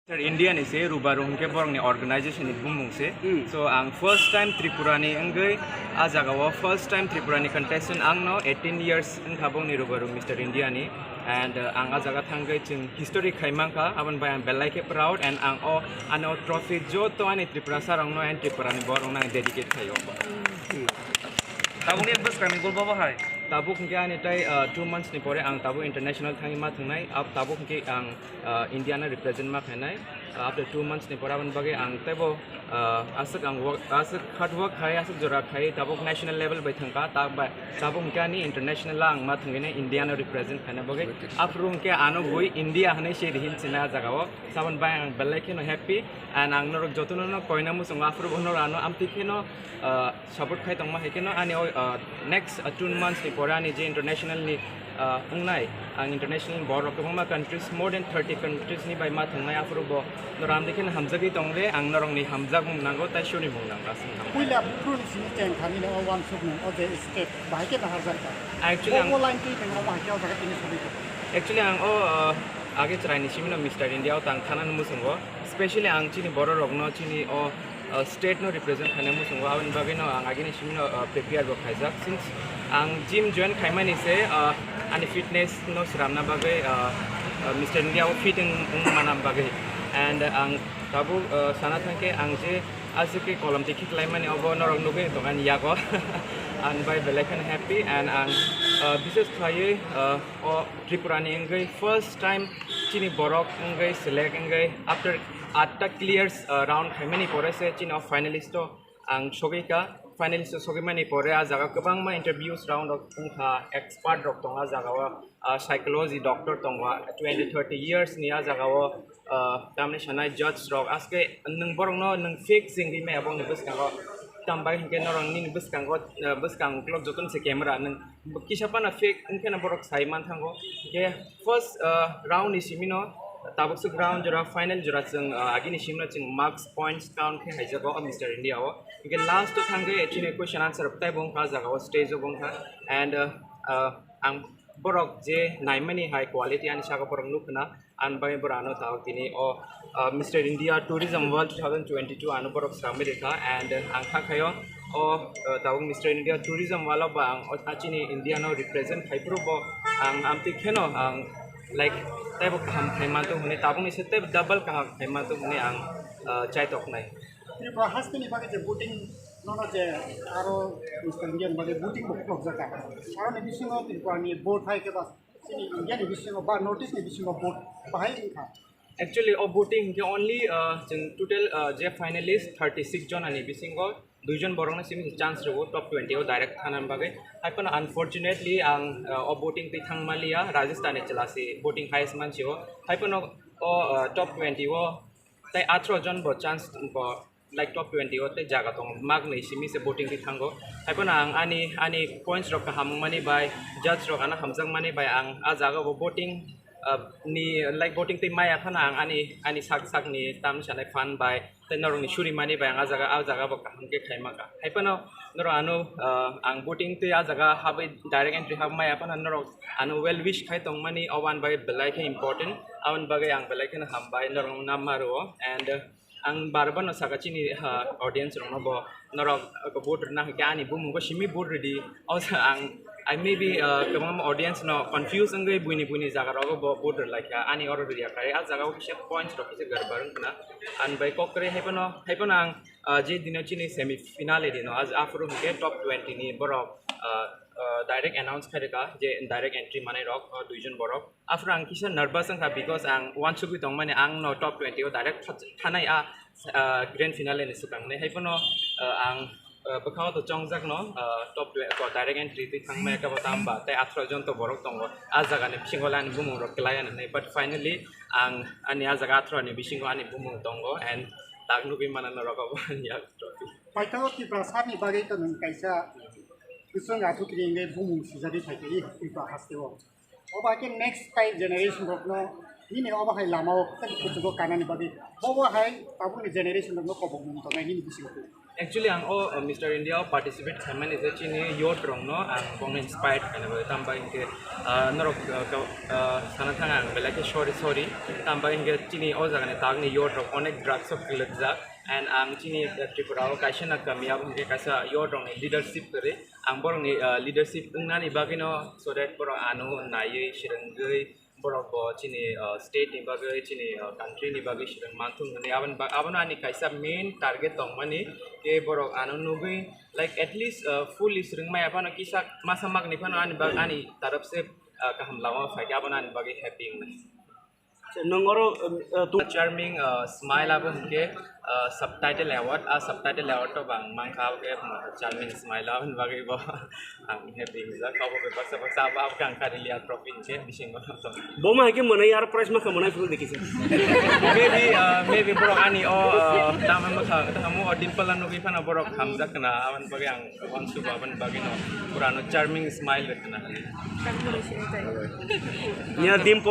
Sir, India ni se Rubaru ke borong ni organization ni bumung se. So ang first time Tripura ni anggai ajagawa first time Tripura ni contestant ang no 18 years ang kabong ni Rubaru Mr India ni and ang ajaga thanggai chung history khaimang ka aban bai ang belai ke proud and ang o ano trophy jo to ani Tripura sarang no and Tripura ni borong na dedicate thayo. Tabung ni bus kami gol baba hai. Tabuk ke ani tai 2 months ni pore ang tabu international thangi ma thangnai ab tabuk ke ang India na represent ma khanai after 2 months ni pora ban bage ang tebo asak ang work asak hard work khai asak jora khai tabuk national level bai thangka tabuk ke ani international lang ma thangine India na represent khana bage afrung ke ano boi India hane she rihin china jagao saban bai ang belai ke no happy and ang norok jotono no koina mu song afru bonor ano amti ke no support khai tongma he ke no ani next 2 months ni porani je international ni ungnai ang international board of the countries more than 30 countries ni by ma thangnai afro bo noram dekhin hamjagi tongle ang norong ni hamjag mung nango tai shuri mung nang asin puila prun si chen khani no one sub no o the step bai ke bahar jar ka actually ang line ki teng ma ke jaga tin subi actually ang age try ni simino Mr India tang thanan mu sungo especially ang chini boro rogno chini state no represent khane mu sungo awen bage no ang age ni simino prepare bo khaijak since ang gym join khaimani se ani fitness no sramna bage Mr India fit manam bage and ang tabu sana thangke ang je asike kolam tikhi klaimani obo norong nuge tongan yago and by belekan happy and ang bises thaye Tripura ni ngai first time chini borok ngai select ngai after 8 clears round khaimani pore se chini finalist ang shogika finalist sogimani pore a jaga kabang ma interviews round of ongkha expert rok tonga jaga psychology doctor tonga 20-30 years ni a jaga tamne sanai judge rok aske nung borong no nung fake singri me abong bus kango tambai hingke norong ni bus kang klok jotun se camera nung kisapa na fake unke na borok saiman thango ke first round is simino tabuk su ground jora final jora chung agini simna chung marks points count ke haijago Mr India o ke last to thange actually question answer tai bong ka jaga stage bong ka and ang borok je naimani high quality and shaga borok nukna an bai borano taw tini Mr India tourism world 2022 anu borok samerika and ang khayo taw Mr India tourism wala ba ang achini India no represent haipro bo ang amti kheno ang like taibo ham khaima to hune tabung ise te double ka khaima to hune ang chai tok nai Tripura Hasteni bage je booting no je aro Mr Indian bage booting bok jaka aro ni bisingo Tripura ni board hai ke bas sini India ni bisingo ba notice ni bisingo board bahai kha actually voting ke only total je finalist 36 jon ani bisingo duijon borong na simi chance ro top 20 direct thanan bage haipon unfortunately ang voting ti thangmalia Rajasthan e chalasi voting highest man chio haipon top 20 tai 18 jon bo chance bo like top 20 te jaga tong mag nei simi se voting ti thango haipon ang ani points ro ka hamung mani by judge ro ana hamjang mani by ang a jaga bo voting ni like voting ti maya khana ang ani sak ni tam sanai fan by te norong ni shuri mani by ang a jaga bo kaham ke khaima ka haipano noro anu ang voting ti a jaga habe direct entry hab maya pan noro anu well wish khai tong mani awan by belai ke important awan bagai ang belai ke na ham by norong namaro and ang barban saka chini audience rong no bo norok ko vote na ka ani bum ko simi vote ready also ang I maybe kamam audience no confused ngai buini jaga ro bo vote like ani or ready kare a jaga ko points ro kise garbarung na an by ko kare haipan ang je dino chini semi finale dino as after ke top 20 ni borok direct announce khareka je direct entry mane rok duijon borok after ang kisa nervous ang because ang one should be tong mane ang no top 20 direct thanai grand finale ni sukang ne haipono ang bakhaw to chongjak no top 20 ko direct entry ti thangme ka batam ba tai 18 jon to borok tongo a jaga ne singolan bumung rok klayan ne but finally ang ani a jaga 18 ni bisingo ani bumung tongo and tagnu bi manan rok ya trophy paitao Tripura sani bage to nang kaisa kusung atu kringe bumung sijari thakei Tripura Hasteni oba ke next time generation rok no ni oba hai lamao ka kutugo kanani bage oba hai tabu ni generation rok no ko bumung to nai ni bisingo Actually, ang Mr. India participate khaman is chini yacht rong no ang bong inspired kana ba tamba inke norok sana thanga ang bela ke sorry tamba inke chini o jaga ne tagni yacht rong onek drugs of kilja and ang chini Tripura kaisana kamya inke kaisa yacht rong leadership kare ang borong ni leadership nani bagino so that borong anu nayi shirangei borok bo chini state ni bagai chini country ni bagai shirang mantung ni aban ani kaisa main target tong mani ke borok anu nugi like at least full shirang mai apana kisa masamak ni phano ani bag ani taraf se kaham lawa phai aban ani bagai happy nongoro tu charming smile abon ke subtitle award subtitle award to bang mangkhaw ke charming smile abon bagai bo ang happy za khaw be baksa baksa ab kang karilia trophy ke bising bo boma ke mana yar prize ma kamana ful dekise maybe borok ani tama makha tamu dimple anu gi phana borok hamza kana aban bagai ang onsu aban bagai no purano charming smile retna ya dimple